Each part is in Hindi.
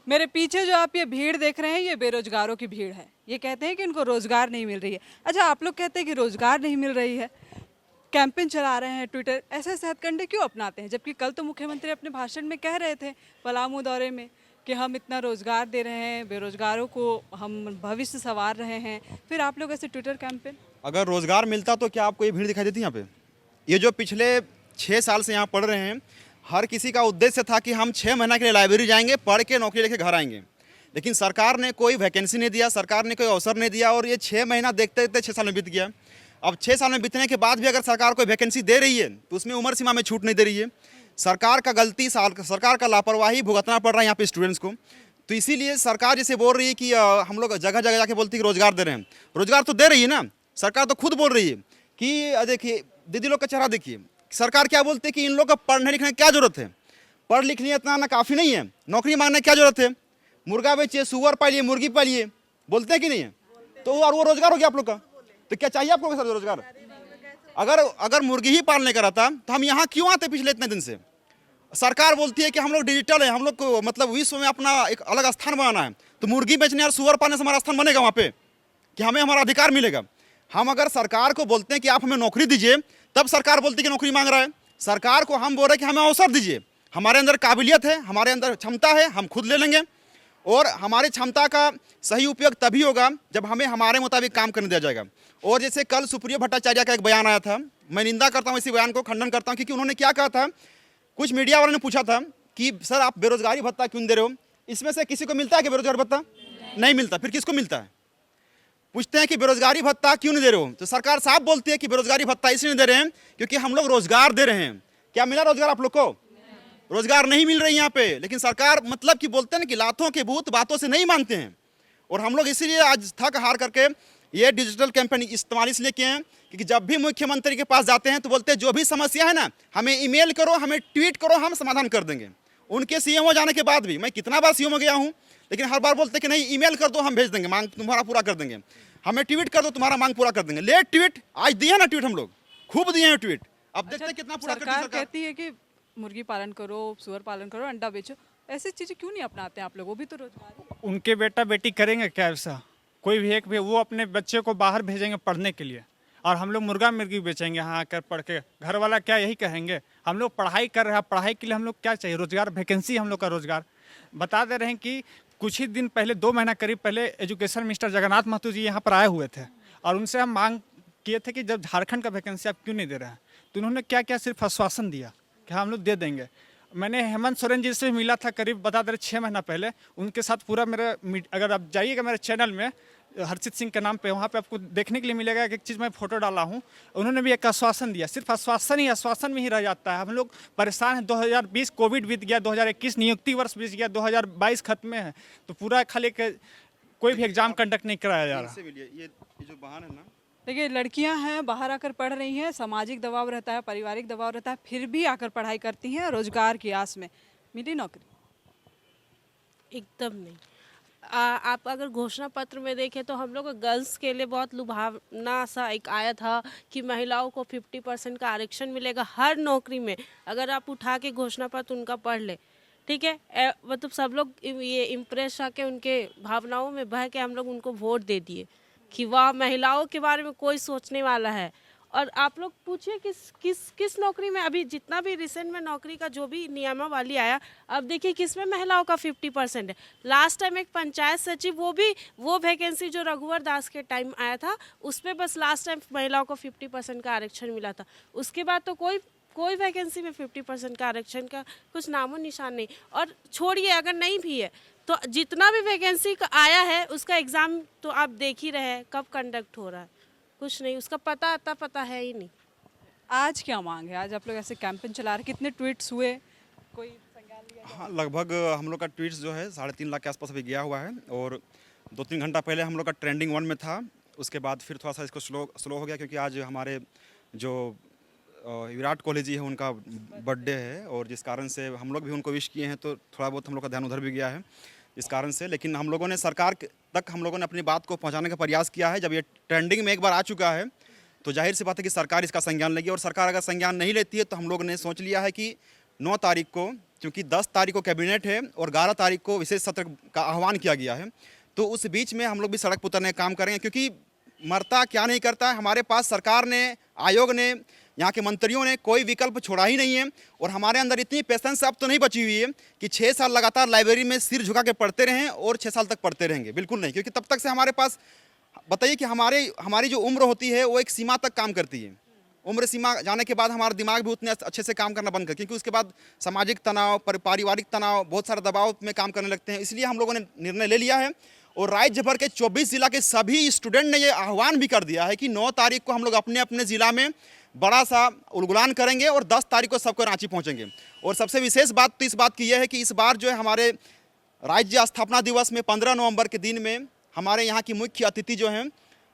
मेरे पीछे जो आप ये भीड़ देख रहे हैं ये बेरोजगारों की भीड़ है। ये कहते हैं कि इनको रोजगार नहीं मिल रही है। अच्छा, आप लोग कहते हैं कि रोजगार नहीं मिल रही है, कैंपेन चला रहे हैं ट्विटर, ऐसे ऐसे हथकंडे क्यों अपनाते हैं? जबकि कल तो मुख्यमंत्री अपने भाषण में कह रहे थे पलामू दौरे में कि हम इतना रोजगार दे रहे हैं, बेरोजगारों को हम भविष्य संवार रहे हैं, फिर आप लोग ऐसे ट्विटर कैंपेन। अगर रोजगार मिलता तो क्या आपको ये भीड़ दिखाई देती यहाँ पे? ये जो पिछले 6 साल से यहाँ पढ़ रहे हैं, हर किसी का उद्देश्य था कि हम 6 महीना के लिए लाइब्रेरी जाएंगे, पढ़ के नौकरी लेके घर आएंगे। लेकिन सरकार ने कोई वैकेंसी नहीं दिया, सरकार ने कोई अवसर नहीं दिया, और ये 6 महीना देखते देखते 6 साल में बीत गया। अब 6 साल में बीतने के बाद भी अगर सरकार कोई वैकेंसी दे रही है तो उसमें उम्र सीमा में छूट नहीं दे रही है। सरकार का गलती, सरकार का लापरवाही भुगतना पड़ रहा है यहाँ पे स्टूडेंट्स को। तो इसीलिए सरकार जैसे बोल रही है कि हम लोग जगह जगह जाके बोलती है कि रोजगार दे रहे हैं। रोजगार तो दे रही है ना, सरकार तो खुद बोल रही है कि देखिए दीदी लोग का चेहरा देखिए, सरकार क्या बोलती है कि इन लोग को पढ़ने लिखने की क्या जरूरत है, पढ़ लिख लिया इतना ना काफ़ी नहीं है, नौकरी मांगने की क्या जरूरत है, मुर्गा बेचिए, सुअर पालिए, मुर्गी पालिए, बोलते हैं कि नहीं है? तो और वो रोजगार हो गया आप लोग का। तो क्या चाहिए आपको सर रोजगार? अगर मुर्गी ही पालने का रहता तो हम यहाँ क्यों आते पिछले इतने दिन से? सरकार बोलती है कि हम लोग डिजिटल है, हम लोग को मतलब विश्व में अपना एक अलग स्थान बनाना है, तो मुर्गी बेचने और सुअर पालने से हमारा स्थान बनेगा वहाँ पे कि हमें हमारा अधिकार मिलेगा? हम अगर सरकार को बोलते हैं कि आप हमें नौकरी दीजिए, तब सरकार बोलती है कि नौकरी मांग रहा है। सरकार को हम बोल रहे हैं कि हमें अवसर दीजिए, हमारे अंदर काबिलियत है, हमारे अंदर क्षमता है, हम खुद ले लेंगे। और हमारी क्षमता का सही उपयोग तभी होगा जब हमें हमारे मुताबिक काम करने दिया जाएगा। और जैसे कल सुप्रिया भट्टाचार्य का एक बयान आया था, मैं निंदा करता हूँ इसी बयान को, खंडन करता हूँ, क्योंकि उन्होंने क्या कहा था, कुछ मीडिया वालों ने पूछा था कि सर आप बेरोजगारी भत्ता क्यों दे रहे हो? इसमें से किसी को मिलता है कि बेरोजगारी भत्ता? नहीं मिलता। फिर किसको मिलता है? पूछते हैं कि बेरोजगारी भत्ता क्यों नहीं दे रहे हो, तो सरकार साफ बोलती है कि बेरोजगारी भत्ता इसलिए नहीं दे रहे हैं क्योंकि हम लोग रोजगार दे रहे हैं। क्या मिला रोजगार आप लोग को? रोजगार नहीं मिल रही यहाँ पे। लेकिन सरकार मतलब कि बोलते हैं ना कि लातों के भूत बातों से नहीं मानते हैं। और हम लोग इसीलिए आज थक हार करके ये डिजिटल कैंपेन इस्तेमाल इसलिए किए हैं क्योंकि जब भी मुख्यमंत्री के पास जाते हैं तो बोलते हैं जो भी समस्या है ना, हमें ईमेल करो, हमें ट्वीट करो, हम समाधान कर देंगे। उनके सीएम हो जाने के बाद भी मैं कितना बार सीएम हो गया हूँ, लेकिन हर बार बोलते हैं कि नहीं ईमेल कर दो, हम भेज देंगे, मांग तुम्हारा पूरा कर देंगे, हमें ट्वीट कर दो, तुम्हारा मांग पूरा कर देंगे। लेट ट्वीट आज दिए ना, ट्वीट हम लोग खूब दिए हैं ट्वीट। अब देखते हैं कितना पूरा करती है सरकार सरकार। कहती है कि मुर्गी पालन करो, सुअर पालन करो, अंडा बेचो, ऐसी चीजें क्यों नहीं अपनाते हैं आप लोग? वो भी तो रोजगार है। उनके बेटा बेटी करेंगे क्या ऐसा? कोई भी एक भी वो अपने बच्चे को बाहर भेजेंगे पढ़ने के लिए, और हम लोग मुर्गा मुर्गी बेचेंगे यहाँ आकर पढ़ के? घर वाला क्या यही कहेंगे? हम लोग पढ़ाई कर रहे हैं, पढ़ाई के लिए हम लोग क्या चाहिए? रोजगार, वैकेंसी, हम लोग का रोजगार। बता दे रहे हैं कि कुछ ही दिन पहले, 2 महीना करीब पहले, एजुकेशन मिनिस्टर जगन्नाथ महतो जी यहाँ पर आए हुए थे, और उनसे हम मांग किए थे कि जब झारखंड का वैकेंसी आप क्यों नहीं दे रहे हैं? तो उन्होंने क्या क्या सिर्फ आश्वासन दिया कि हम लोग दे देंगे। मैंने हेमंत सोरेन जी से मिला था करीब, बता दे रहे, 6 महीना पहले। उनके साथ पूरा मेरा अगर आप जाइएगा मेरे चैनल में, हर्षित सिंह के नाम पे, वहाँ पे आपको देखने के लिए मिलेगा कि एक चीज़ मैं फोटो डाला हूँ। उन्होंने भी एक आश्वासन दिया, सिर्फ आश्वासन में ही रह जाता है। हम लोग परेशान हैं। 2020 कोविड बीत गया, 2021 नियुक्ति वर्ष बीत गया, 2022 खत्म है, तो पूरा खाली कोई भी एग्जाम कंडक्ट नहीं कराया जा रहा। ये जो बहाना है ना, देखिए, लड़कियां हैं, बाहर आकर पढ़ रही हैं, सामाजिक दबाव रहता है, पारिवारिक दबाव रहता है, फिर भी आकर पढ़ाई करती हैं रोजगार की आस में। मिली नौकरी? एकदम नहीं। आप अगर घोषणा पत्र में देखें तो हम लोग गर्ल्स के लिए बहुत लुभावना सा एक आया था कि महिलाओं को 50% का आरक्षण मिलेगा हर नौकरी में। अगर आप उठा के घोषणा पत्र उनका पढ़ ले, ठीक है, मतलब सब लोग ये इम्प्रेस आके उनके भावनाओं में बह के हम लोग उनको वोट दे दिए कि वाह, महिलाओं के बारे में कोई सोचने वाला है। और आप लोग पूछिए किस नौकरी में, अभी जितना भी रिसेंट में नौकरी का जो भी नियमावली आया, अब देखिए किसमें महिलाओं का 50% है। लास्ट टाइम एक पंचायत सचिव, वो वैकेंसी जो रघुवर दास के टाइम आया था, उसमें बस लास्ट टाइम महिलाओं को 50% का आरक्षण मिला था। उसके बाद तो कोई वैकेंसी में 50% का आरक्षण का कुछ नामो निशान नहीं। और छोड़िए, अगर नहीं भी है तो जितना भी वैकेंसी का आया है उसका एग्ज़ाम तो आप देख ही रहे हैं कब कंडक्ट हो रहा है, कुछ नहीं, उसका पता है ही नहीं। आज क्या मांग है? आज आप लोग ऐसे कैंपेन चला रहे, कितने ट्वीट्स हुए, कोई संज्ञान लिया? हाँ लगभग हम लोग का ट्वीट्स जो है 3.5 लाख के आसपास अभी गया हुआ है। और 2-3 घंटा पहले हम लोग का ट्रेंडिंग 1 में था, उसके बाद फिर थोड़ा सा इसको स्लो हो गया क्योंकि आज हमारे जो विराट कोहली जी है उनका बर्थडे है, और जिस कारण से हम लोग भी उनको विश किए हैं, तो थोड़ा बहुत हम लोग का ध्यान उधर भी गया है इस कारण से। लेकिन हम लोगों ने सरकार तक हम लोगों ने अपनी बात को पहुंचाने का प्रयास किया है। जब ये ट्रेंडिंग में एक बार आ चुका है तो जाहिर सी बात है कि सरकार इसका संज्ञान लेगी, और सरकार अगर संज्ञान नहीं लेती है तो हम लोग ने सोच लिया है कि 9 तारीख को क्योंकि 10 तारीख को कैबिनेट है और 11 तारीख को विशेष सत्र का आह्वान किया गया है। तो उस बीच में हम लोग भी सड़क पर उतरने का काम करेंगे, क्योंकि मरता क्या नहीं करता है। हमारे पास सरकार ने, आयोग ने, यहाँ के मंत्रियों ने कोई विकल्प छोड़ा ही नहीं है। और हमारे अंदर इतनी पेशेंस अब तो नहीं बची हुई है कि 6 साल लगातार लाइब्रेरी में सिर झुका के पढ़ते रहें और 6 साल तक पढ़ते रहेंगे, बिल्कुल नहीं। क्योंकि तब तक से हमारे पास, बताइए कि हमारी जो उम्र होती है वो एक सीमा तक काम करती है। उम्र सीमा जाने के बाद हमारा दिमाग भी उतने अच्छे से काम करना बंद कर, क्योंकि उसके बाद सामाजिक तनाव, पारिवारिक तनाव, बहुत सारे दबाव में काम करने लगते हैं। इसलिए हम लोगों ने निर्णय ले लिया है और राज्य भर के 24 जिला के सभी स्टूडेंट ने ये आह्वान भी कर दिया है कि 9 तारीख को हम लोग अपने अपने ज़िला में बड़ा सा उलगुलान करेंगे और 10 तारीख को सबको रांची पहुंचेंगे। और सबसे विशेष बात तो इस बात की यह है कि इस बार जो है हमारे राज्य स्थापना दिवस में 15 नवंबर के दिन में हमारे यहाँ की मुख्य अतिथि जो हैं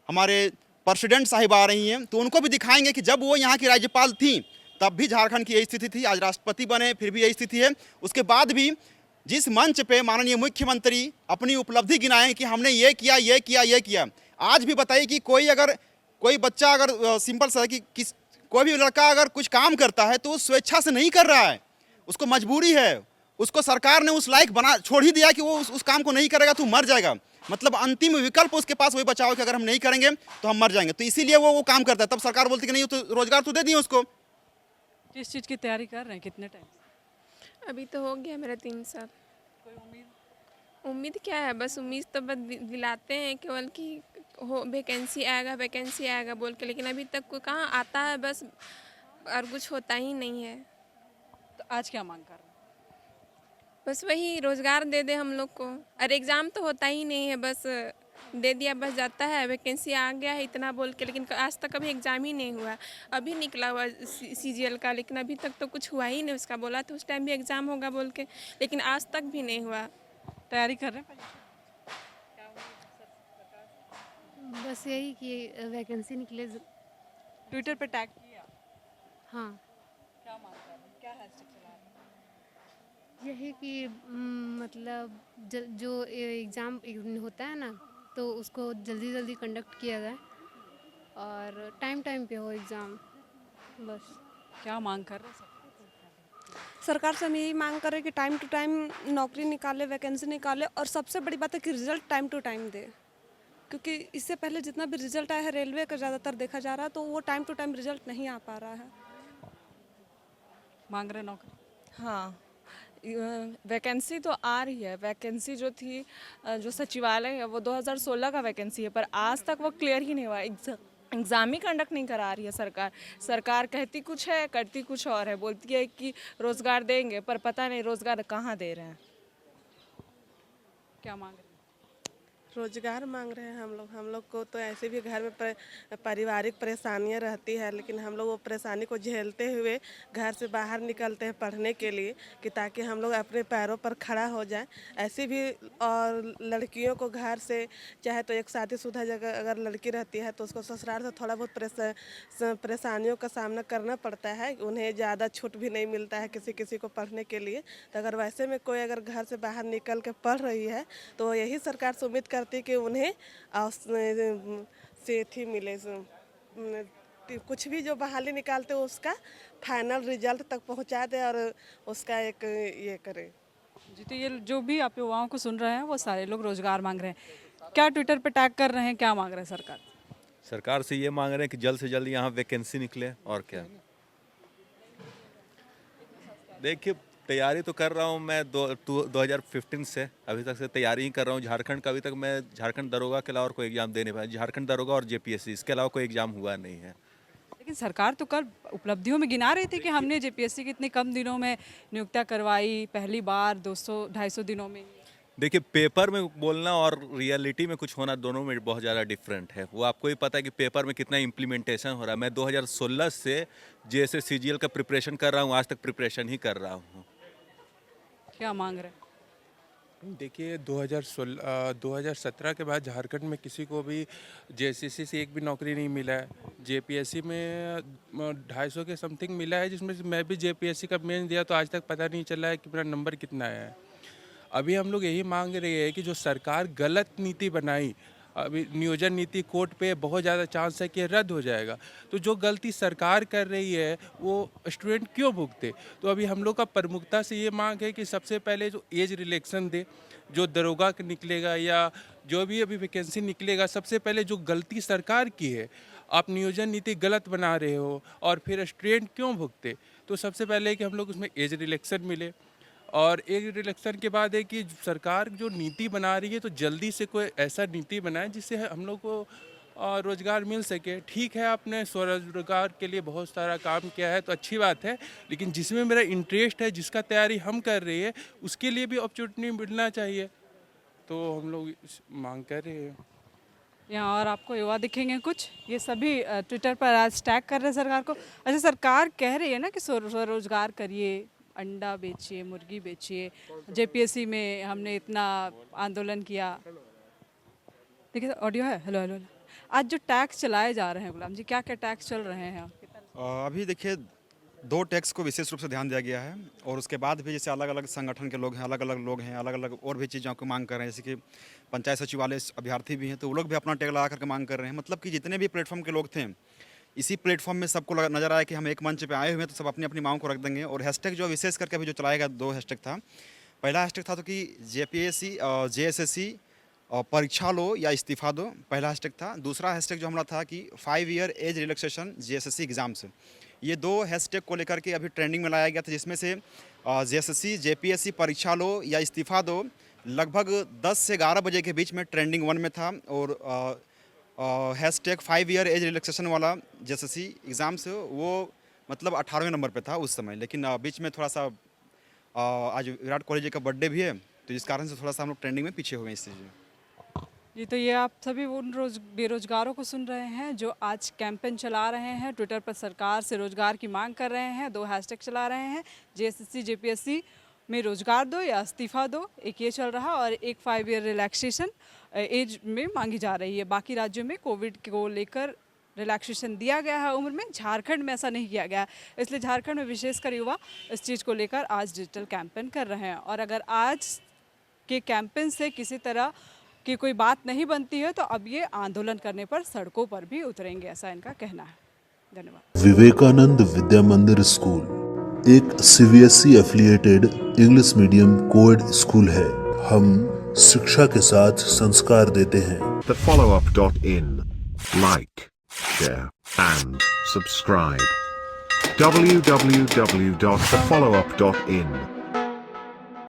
हमारे प्रेसिडेंट साहिब आ रही हैं। तो उनको भी दिखाएंगे कि जब वो यहाँ की राज्यपाल थी तब भी झारखंड की यही स्थिति थी, आज राष्ट्रपति बने फिर भी यही स्थिति है। उसके बाद भी जिस मंच पे माननीय मुख्यमंत्री अपनी उपलब्धि गिनाएं कि हमने ये किया, ये किया, ये किया, आज भी बताइए कि कोई बच्चा अगर सिंपल सा कि कोई भी लड़का अगर कुछ काम करता है तो वो स्वेच्छा से नहीं कर रहा है, उसको मजबूरी है। उसको सरकार ने उस लायक छोड़ ही दिया कि वो उस काम को नहीं करेगा तो मर जाएगा। मतलब अंतिम विकल्प उसके पास वही बचाओ कि अगर हम नहीं करेंगे तो हम मर जाएंगे। तो इसीलिए वो काम करता है। तब सरकार बोलती कि नहीं, तो रोजगार तो दे दिए उसको। किस चीज़ की तैयारी कर रहे हैं, कितने टाइम से? अभी तो हो गया मेरा 3 साल। कोई उम्मीद? उम्मीद क्या है, बस उम्मीद तो बस दिलाते हैं केवल कि हो वैकेंसी आएगा बोल के, लेकिन अभी तक कोई कहाँ आता है, बस और कुछ होता ही नहीं है। तो आज क्या मांग कर रहे हैं? बस वही रोज़गार दे दे हम लोग को। और एग्ज़ाम तो होता ही नहीं है, बस दे दिया बस जाता है, वैकेंसी आ गया है इतना बोल के, लेकिन आज तक कभी एग्ज़ाम ही नहीं हुआ। अभी निकला हुआ CGL का, लेकिन अभी तक तो कुछ हुआ ही नहीं उसका। बोला तो उस टाइम भी एग्ज़ाम होगा बोल के, लेकिन आज तक भी नहीं हुआ। तैयारी कर रहे हैं पहले? बस यही कि वैकेंसी निकले। ट्विटर पे टैग किया? हाँ, क्या मांग कर रहे हैं, क्या हैशटैग चला रहे हैं? यही कि मतलब जो एग्ज़ाम होता है ना, तो उसको जल्दी जल्दी कंडक्ट किया जाए और टाइम टाइम पे हो एग्ज़ाम, बस। क्या मांग कर रहे हैं सब? सरकार से हम यही मांग कर रहे हैं कि टाइम टू टाइम नौकरी निकाले, वैकेंसी निकाले, और सबसे बड़ी बात है कि रिजल्ट टाइम टू टाइम दे। क्योंकि इससे पहले जितना भी रिजल्ट आया है रेलवे का ज़्यादातर देखा जा रहा है, तो वो टाइम टू टाइम रिजल्ट नहीं आ पा रहा है। मांग रहे हैं नौकरी? हाँ, वैकेंसी तो आ रही है। वैकेंसी जो थी, जो सचिवालय है वो 2016 का वैकेंसी है, पर आज तक वो क्लियर ही नहीं हुआ। एग्ज़ाम ही कंडक्ट नहीं करा रही है सरकार कहती कुछ है, करती कुछ और है। बोलती है कि रोज़गार देंगे, पर पता नहीं रोज़गार कहाँ दे रहे हैं। क्या मांग रहे हैं? रोजगार मांग रहे हैं हम लोग को तो ऐसे भी घर में पारिवारिक परेशानियां रहती है, लेकिन हम लोग वो परेशानी को झेलते हुए घर से बाहर निकलते हैं पढ़ने के लिए, कि ताकि हम लोग अपने पैरों पर खड़ा हो जाएं। ऐसे भी और लड़कियों को घर से, चाहे तो एक शादीशुदा जगह अगर लड़की रहती है तो उसको ससुराल से थोड़ा बहुत परेशानियों का सामना करना पड़ता है। उन्हें ज़्यादा छूट भी नहीं मिलता है किसी को पढ़ने के लिए। तो अगर वैसे में कोई अगर घर से बाहर निकल के पढ़ रही है तो यही सरकार से उम्मीद करती कि उन्हें सेठी मिले, कुछ भी जो बहाली निकालते हो उसका फाइनल रिजल्ट तक पहुंचा दे और उसका एक ये करे। जी, तो ये जो भी आप युवाओं को सुन रहे हैं वो सारे लोग रोजगार मांग रहे हैं। क्या ट्विटर पे टैग कर रहे हैं, क्या मांग रहे हैं सरकार? सरकार से ये मांग रहे हैं कि जल्द से जल्द यहाँ वैकेंसी निकले। और क्या, देखिए तैयारी तो कर रहा हूँ मैं 2015 से अभी तक से तैयारी ही कर रहा हूँ। झारखंड का अभी तक मैं झारखंड दरोगा के अलावा और कोई एग्ज़ाम दे नहीं पाया। झारखंड दरोगा और JPSC, इसके अलावा कोई एग्ज़ाम हुआ नहीं है। लेकिन सरकार तो कल उपलब्धियों में गिना रही थी कि हमने JPSC की इतनी कम दिनों में नियुक्तियां करवाई, पहली बार 200-250 दिनों में। देखिए, पेपर में बोलना और रियलिटी में कुछ होना दोनों में बहुत ज़्यादा डिफरेंट है। वो आपको ही पता है कि पेपर में कितना इम्प्लीमेंटेशन हो रहा है। मैं 2016 से जैसे CGL का प्रिपरेशन कर रहा हूँ, आज तक प्रिपरेशन ही कर रहा हूँ। क्या मांग रहे हैं? देखिए 2017 के बाद झारखंड में किसी को भी JCC से एक भी नौकरी नहीं मिला है। JPSC में 250 के समथिंग मिला है, जिसमें से मैं भी JPSC का मेन दिया तो आज तक पता नहीं चला है कि मेरा नंबर कितना है। अभी हम लोग यही मांग रहे हैं कि जो सरकार गलत नीति बनाई अभी नियोजन नीति कोर्ट पे बहुत ज़्यादा चांस है कि रद्द हो जाएगा। तो जो गलती सरकार कर रही है वो स्टूडेंट क्यों भुगते? तो अभी हम लोग का प्रमुखता से ये मांग है कि सबसे पहले जो एज रिलैक्सेशन दे, जो दरोगा का निकलेगा या जो भी अभी वैकेंसी निकलेगा, सबसे पहले जो गलती सरकार की है, आप नियोजन नीति गलत बना रहे हो और फिर स्टूडेंट क्यों भुगते? तो सबसे पहले कि हम लोग उसमें एज रिलैक्सेशन मिले, और एज रिलैक्सेशन के बाद है कि सरकार जो नीति बना रही है तो जल्दी से कोई ऐसा नीति बनाए जिससे हम लोग को रोज़गार मिल सके। ठीक है, आपने स्वरोजगार के लिए बहुत सारा काम किया है तो अच्छी बात है, लेकिन जिसमें मेरा इंटरेस्ट है, जिसका तैयारी हम कर रहे हैं, उसके लिए भी अपॉर्चुनिटी मिलना चाहिए। तो हम लोग मांग कर रहे हैं। यहाँ और आपको युवा दिखेंगे कुछ, ये सभी ट्विटर पर आज टैग कर रहे हैं सरकार को। अच्छा, सरकार कह रही है ना कि स्वरोजगार करिए, अंडा बेचिए, मुर्गी बेचिए, जेपीएससी में हमने इतना आंदोलन किया। देखिए ऑडियो है। Hello hello. आज जो टैक्स चलाए जा रहे हैं गुलाम जी, क्या क्या टैक्स चल रहे हैं आपकी तरफ? अभी देखिए 2 टैक्स को विशेष रूप से ध्यान दिया गया है, और उसके बाद भी जैसे अलग अलग संगठन के लोग हैं, अलग अलग लोग हैं, अलग अलग और भी चीज़ों की मांग कर रहे हैं। जैसे कि पंचायत सचिवालय अभ्यर्थी भी हैं, तो वो लोग भी अपना टैग लगा करके मांग कर रहे हैं। मतलब कि जितने भी प्लेटफॉर्म के लोग थे, इसी प्लेटफॉर्म में सबको नजर आया कि हम एक मंच पे आए हुए हैं, तो सब अपनी अपनी मांग को रख देंगे। और हैशटैग जो विशेष करके अभी जो चलाएगा, 2 हैशटैग था। पहला हैशटैग था तो कि जेपीएससी जेएसएससी परीक्षा लो या इस्तीफा दो, पहला हैशटैग था। दूसरा हैशटैग जो हमारा था कि 5 year age relaxation JSSC exams. ये 2 हैशटैग को लेकर के अभी ट्रेंडिंग में लाया गया था, जिसमें से जेएसएससी जेपीएससी परीक्षा लो या इस्तीफा दो लगभग 10 से 11 बजे के बीच में ट्रेंडिंग 1 में था। और हैशटैग 5 ईयर एज रिलैक्सेशन वाला जेएसएससी एग्ज़ाम्स वो मतलब 18वें नंबर पे था उस समय। लेकिन बीच में थोड़ा सा आज विराट कोहली जी का बर्थडे भी है, तो जिस कारण से थोड़ा सा हम लोग ट्रेंडिंग में पीछे हो गए इस चीज़ में। जी, तो ये आप सभी उन बेरोजगारों को सुन रहे हैं जो आज कैंपेन चला रहे हैं, ट्विटर पर सरकार से रोजगार की मांग कर रहे हैं, 2 हैशटैग चला रहे हैं, जेएसएससी जेपीएससी में रोजगार दो या इस्तीफा दो, एक ये चल रहा, और एक 5 ईयर रिलैक्सेशन एज में मांगी जा रही है। बाकी राज्यों में कोविड को लेकर रिलैक्सेशन दिया गया है उम्र में, झारखंड में ऐसा नहीं किया गया, इसलिए झारखंड में विशेषकर युवा इस चीज़ को लेकर आज डिजिटल कैंपेन कर रहे हैं। और अगर आज के कैंपेन से किसी तरह की कोई बात नहीं बनती है तो अब ये आंदोलन करने पर सड़कों पर भी उतरेंगे, ऐसा इनका कहना है। धन्यवाद। विवेकानंद विद्या मंदिर स्कूल एक CBSE affiliated English medium coed school है। हम शिक्षा के साथ संस्कार देते हैं। thefollowup.in Like, share and subscribe. www.thefollowup.in